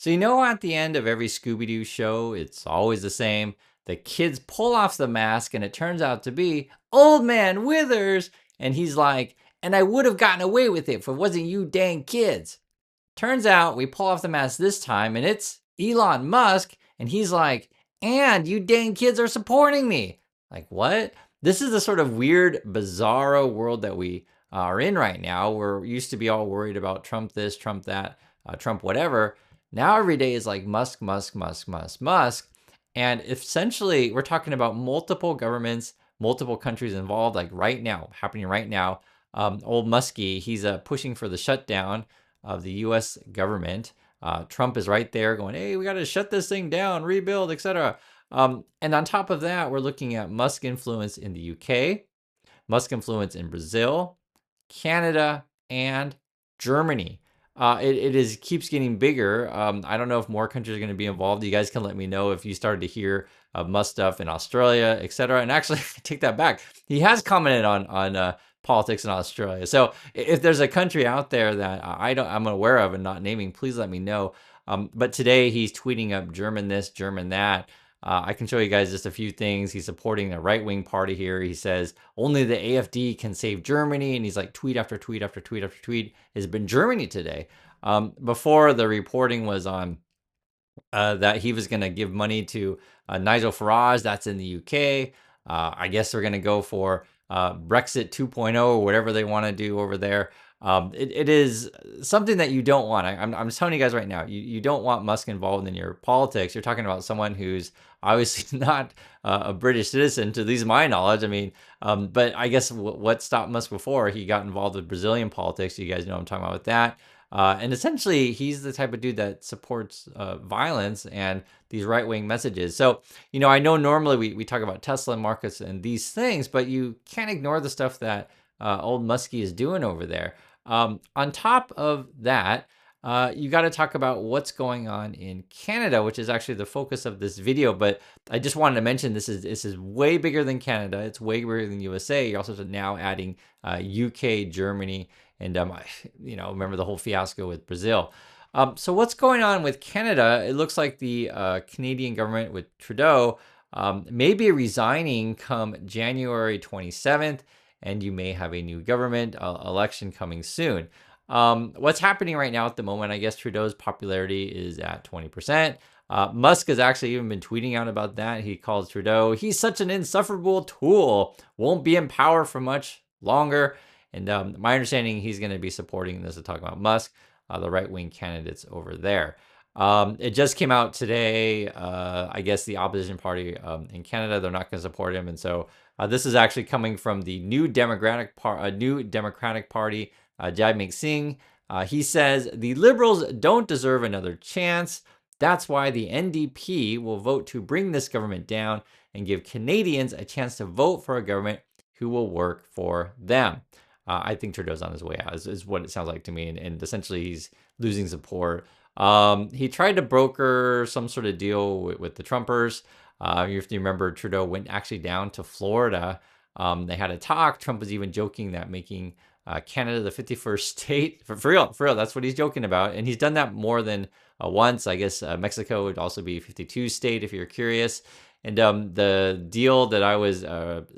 So at the end of every Scooby-Doo show, it's always the same. The kids pull off the mask and it turns out to be Old Man Withers. And he's like, and I would have gotten away with it if it wasn't you dang kids. Turns out we pull off the mask this time and it's Elon Musk. And he's like, and you dang kids are supporting me. Like, what? This is the sort of weird, bizarro world that we are in right now. We're used to be all worried about Trump this, Trump that, Trump whatever. Now every day is like Musk, Musk, Musk, Musk, Musk. And essentially, we're talking about multiple governments, multiple countries involved, like right now, happening right now. Old Muskie, he's pushing for the shutdown of the U.S. government. Trump is right there going, hey, we got to shut this thing down, rebuild, etc. And on top of that, we're looking at Musk influence in the UK, Musk influence in Brazil, Canada, and Germany. It keeps getting bigger. I don't know if more countries are going to be involved. You guys can let me know if you started to hear of Musk stuff in Australia, etc. And actually, take that back. He has commented on politics in Australia. So if there's a country out there that I'm aware of and not naming, please let me know. But today he's tweeting up German this, German that. I can show you guys just a few things. He's supporting the right-wing party here. He says only the AfD can save Germany, and he's like tweet after tweet after tweet after tweet has been Germany today. Before the reporting was on that he was going to give money to Nigel Farage, that's in the UK. I guess they're going to go for Brexit 2.0 or whatever they want to do over there. It is something that you don't want. I'm just telling you guys right now, you don't want Musk involved in your politics. You're talking about someone who's obviously not a British citizen, to at least my knowledge. I mean, but I guess what stopped Musk before? He got involved with Brazilian politics. You guys know what I'm talking about with that. And essentially, he's the type of dude that supports violence and these right-wing messages. So, I know normally we talk about Tesla markets and these things, but you can't ignore the stuff that old Muskie is doing over there. On top of that, you got to talk about what's going on in Canada, which is actually the focus of this video. But I just wanted to mention this is way bigger than Canada. It's way bigger than USA. You're also now adding UK, Germany, and remember the whole fiasco with Brazil. So what's going on with Canada? It looks like the Canadian government with Trudeau may be resigning come January 27th, and you may have a new government election coming soon. What's happening right now at the moment, I guess Trudeau's popularity is at 20%. Musk has actually even been tweeting out about that. He calls Trudeau, he's such an insufferable tool, won't be in power for much longer. And my understanding, he's going to be supporting this to talk about Musk, the right-wing candidates over there. It just came out today. I guess the opposition party in Canada, they're not going to support him. And so this is actually coming from the New Democratic Party, Jagmeet Singh. He says, the Liberals don't deserve another chance. That's why the NDP will vote to bring this government down and give Canadians a chance to vote for a government who will work for them. I think Trudeau's on his way out, is what it sounds like to me. And essentially, he's losing support. He tried to broker some sort of deal with the Trumpers. If you remember, Trudeau went actually down to Florida. They had a talk. Trump was even joking that making Canada the 51st state, for real, that's what he's joking about. And he's done that more than once. I guess Mexico would also be 52 state, if you're curious. And the deal that I was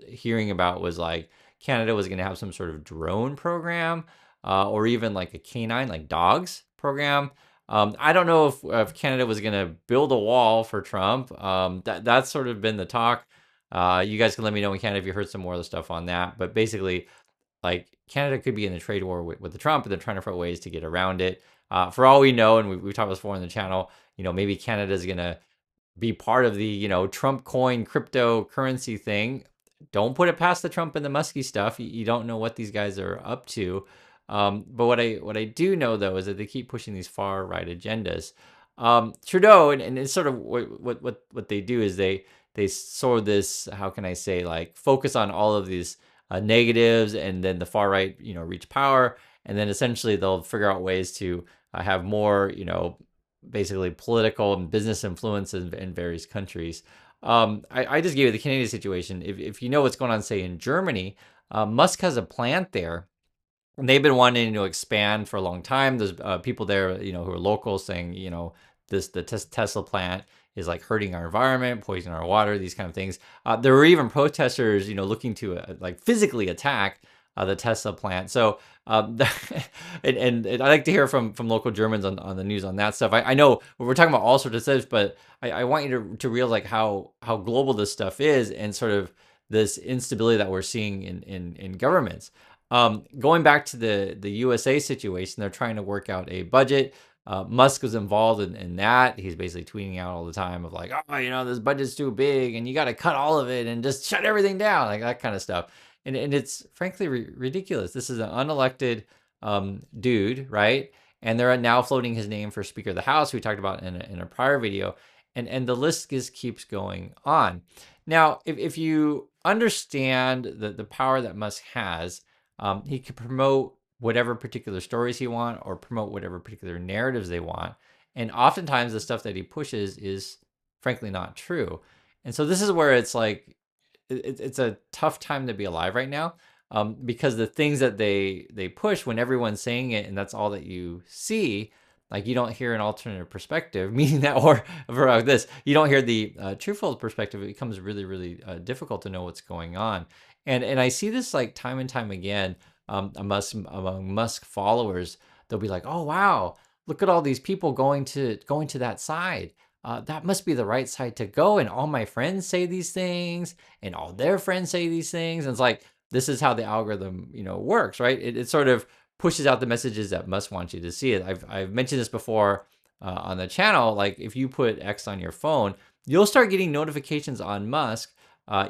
hearing about was like, Canada was going to have some sort of drone program or even like a canine, like dogs program. I don't know if Canada was going to build a wall for Trump. That's sort of been the talk. You guys can let me know in Canada if you heard some more of the stuff on that. But basically, like Canada could be in a trade war with the Trump, and they're trying to find ways to get around it. For all we know, and we've talked about this before on the channel, maybe Canada is going to be part of the, Trump coin cryptocurrency thing. Don't put it past the Trump and the Muskie stuff. You don't know what these guys are up to. But what I do know, though, is that they keep pushing these far right agendas. Trudeau, and it's sort of what they do is they sort of this, how can I say, like focus on all of these negatives, and then the far right, reach power, and then essentially they'll figure out ways to have more, basically political and business influence in various countries. I just gave you the Canadian situation. If you know what's going on, say in Germany, Musk has a plant there, and they've been wanting to expand for a long time. There's people there, who are local saying, the Tesla plant is like hurting our environment, poisoning our water, these kind of things. There were even protesters, looking to like physically attack the Tesla plant. So, and I like to hear from local Germans on the news on that stuff. I know we're talking about all sorts of stuff, but I want you to realize like how global this stuff is, and sort of this instability that we're seeing in governments. Going back to the USA situation, they're trying to work out a budget. Musk was involved in that. He's basically tweeting out all the time of like, oh, this budget's too big and you got to cut all of it and just shut everything down, like that kind of stuff. And it's frankly ridiculous. This is an unelected dude, right? And they're now floating his name for Speaker of the House, we talked about in a prior video. And the list just keeps going on. Now, if you understand the power that Musk has, he can promote whatever particular stories he wants, or promote whatever particular narratives they want. And oftentimes the stuff that he pushes is frankly not true. And so this is where it's like, it's a tough time to be alive right now, because the things that they push, when everyone's saying it and that's all that you see, like you don't hear an alternative perspective, meaning that, or for this, you don't hear the truthful perspective. It becomes really, really difficult to know what's going on. And I see this like time and time again among Musk followers. They'll be like, oh, wow, look at all these people going to that side. That must be the right side to go. And all my friends say these things and all their friends say these things. And it's like, this is how the algorithm, works, right? It sort of pushes out the messages that Musk wants you to see it. I've mentioned this before on the channel. Like if you put X on your phone, you'll start getting notifications on Musk,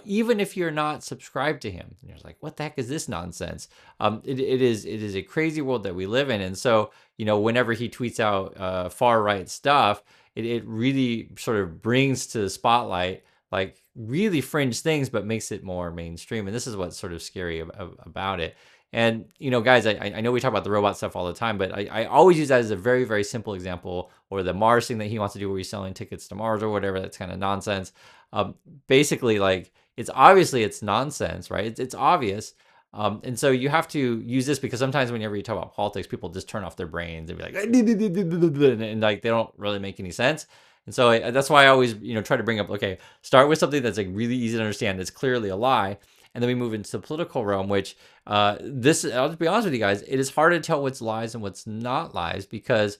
even if you're not subscribed to him. And you're like, what the heck is this nonsense? It is a crazy world that we live in. And so, whenever he tweets out far right stuff, it really sort of brings to the spotlight like really fringe things, but makes it more mainstream. And this is what's sort of scary about it. And, guys, I know we talk about the robot stuff all the time, but I always use that as a very, very simple example, or the Mars thing that he wants to do where he's selling tickets to Mars or whatever. That's kind of nonsense. Basically, like, it's nonsense, right? It's obvious. And so you have to use this, because sometimes whenever you talk about politics, people just turn off their brains and be like, and like they don't really make any sense. And so that's why I always, try to bring up, okay, start with something that's like really easy to understand, that's clearly a lie. And then we move into the political realm, which I'll just be honest with you guys, it is hard to tell what's lies and what's not lies, because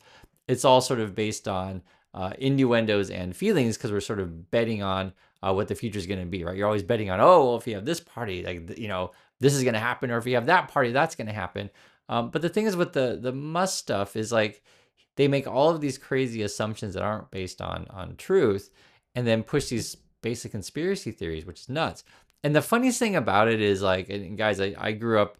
it's all sort of based on innuendos and feelings, because we're sort of betting on what the future is going to be, right? You're always betting on, oh, well, if you have this party, like, this is going to happen, or if you have that party, that's going to happen. But the thing is with the Musk stuff is like, they make all of these crazy assumptions that aren't based on truth, and then push these basic conspiracy theories, which is nuts. And the funniest thing about it is, like, and guys, I grew up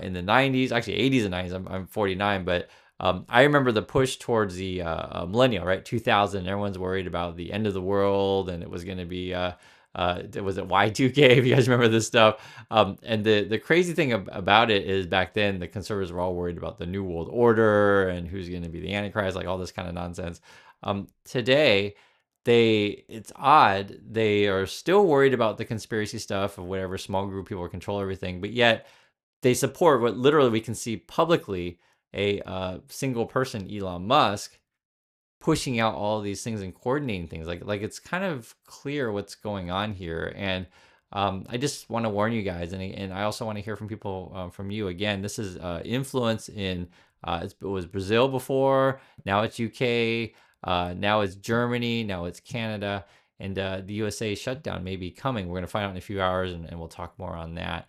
in the 90s, actually 80s and 90s. I'm 49, but I remember the push towards the millennial, right? 2000, everyone's worried about the end of the world, and it was going to be, was it Y2K, if you guys remember this stuff? And the crazy thing about it is, back then, the conservatives were all worried about the New World Order and who's going to be the Antichrist, like all this kind of nonsense. Today, it's odd, they are still worried about the conspiracy stuff of whatever small group people control everything, but yet they support what literally we can see publicly, a single person, Elon Musk, pushing out all of these things and coordinating things. Like it's kind of clear what's going on here. And I just want to warn you guys, and I also want to hear from people, from you. Again, this is influence in, it was Brazil before, now it's UK, now it's Germany, now it's Canada, and the USA shutdown may be coming. We're going to find out in a few hours, and we'll talk more on that.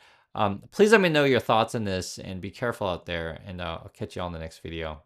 Please let me know your thoughts on this, and be careful out there, and I'll catch you all in the next video.